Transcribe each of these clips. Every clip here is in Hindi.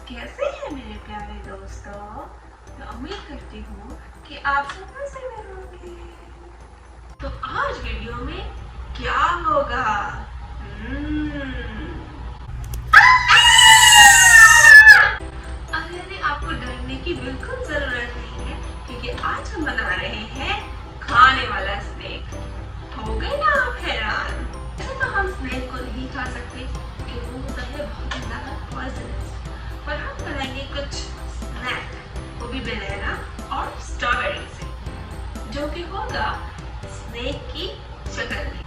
कैसे हैं मेरे प्यारे दोस्तों? मैं उम्मीद करती हूँ कि आप सब मजे में होंगे। तो आज वीडियो में क्या होगा? अरे आपको डरने की बिल्कुल जरूरत नहीं है, क्योंकि आज हम बना रहे हैं खाने वाला स्नैक। हो गए ना आप हैरान? ऐसे तो हम स्नैक को नहीं खा सकते क्योंकि वो होता है बहुत ही ज्यादा पॉइजनस, पर हम बनाएंगे कुछ स्नैक, वो भी बनाना और स्ट्रॉबेरी से, जो कि होगा स्नैक की शक्ल में।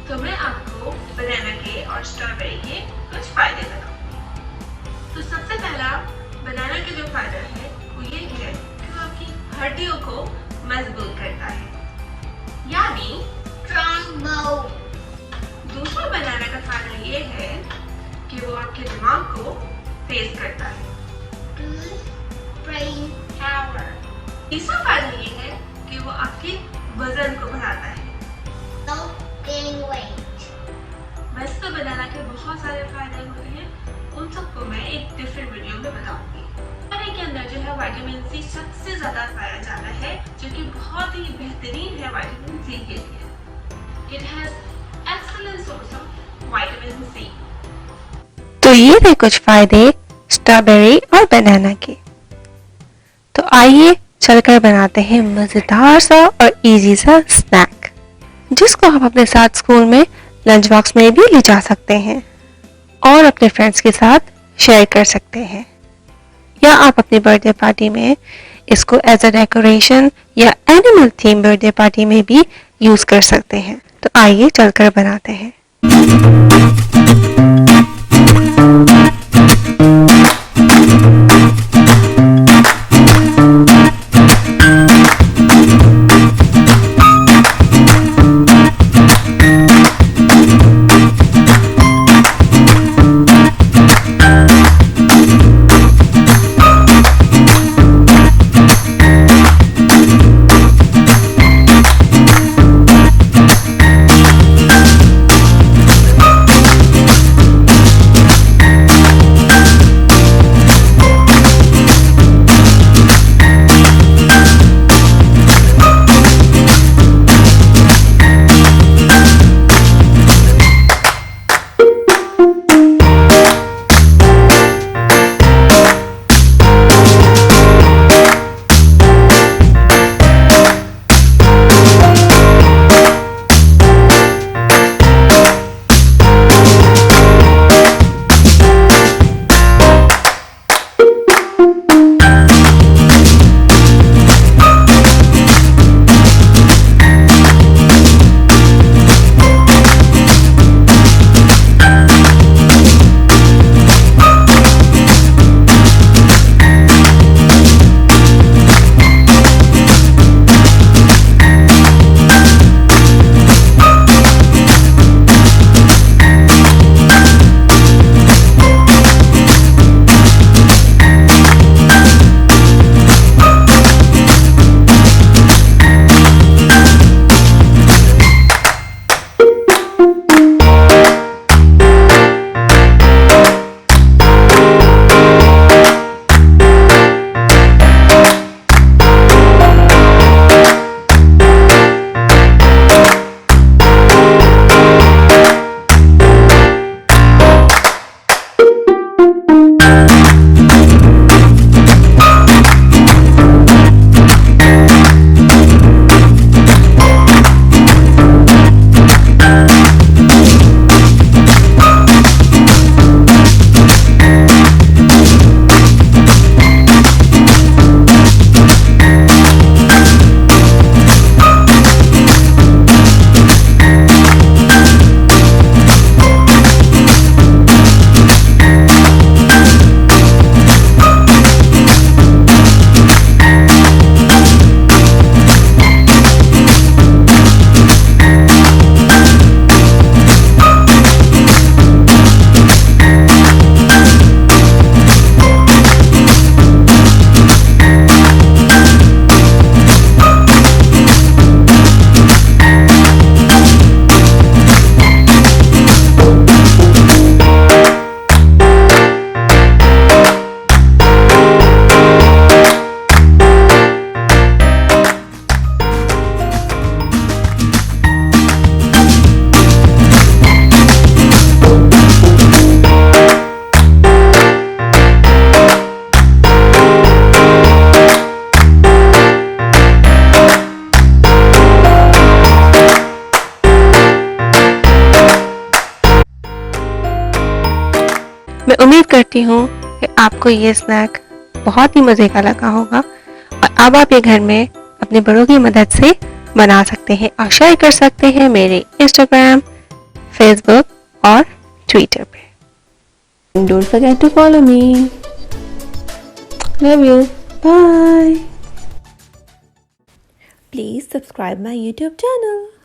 तो मैं आपको बनाना के और स्ट्रॉबेरी के कुछ फायदे बताऊंगी। तो सबसे पहला बनाना के जो फायदा है वो ये है कि वो आपकी हड्डियों को मजबूत करता है, यानी स्ट्रॉन्ग बोन। दूसरा बनाना का फायदा ये है कि वो आपके दिमाग को तेज करता है, ब्रेन पावर। तीसरा फायदा ये है कि वो आपके वजन को बढ़ाता है, गेन वेट। वैसे तो बनाना के बहुत सारे फायदे होते हैं, उन सबको मैं एक डिफरेंट वीडियो में बताऊंगी। बनाना के अंदर जो है विटामिन सी सबसे ज्यादा पाया जाता है, जो कि बहुत ही बेहतरीन है विटामिन सी के लिए। It has excellent source of vitamin C. तो ये थे कुछ फायदे स्ट्रॉबेरी और बनाना के। तो आइए चलकर बनाते हैं मजेदार सा और इजी सा स्नैक, जिसको आप अपने साथ स्कूल में लंच बॉक्स में भी ले जा सकते हैं और अपने फ्रेंड्स के साथ शेयर कर सकते हैं, या आप अपनी बर्थडे पार्टी में इसको एज अ डेकोरेशन या एनिमल थीम बर्थडे पार्टी में भी यूज कर सकते हैं। तो आइए चलकर बनाते हैं। मैं उम्मीद करती हूँ कि आपको ये स्नैक बहुत ही मज़े का लगा होगा और अब आप ये घर में अपने बड़ों की मदद से बना सकते हैं और शेयर कर सकते हैं मेरे इंस्टाग्राम, फेसबुक और ट्विटर पे। Don't forget to follow me. Love you. Bye. Please subscribe my YouTube channel.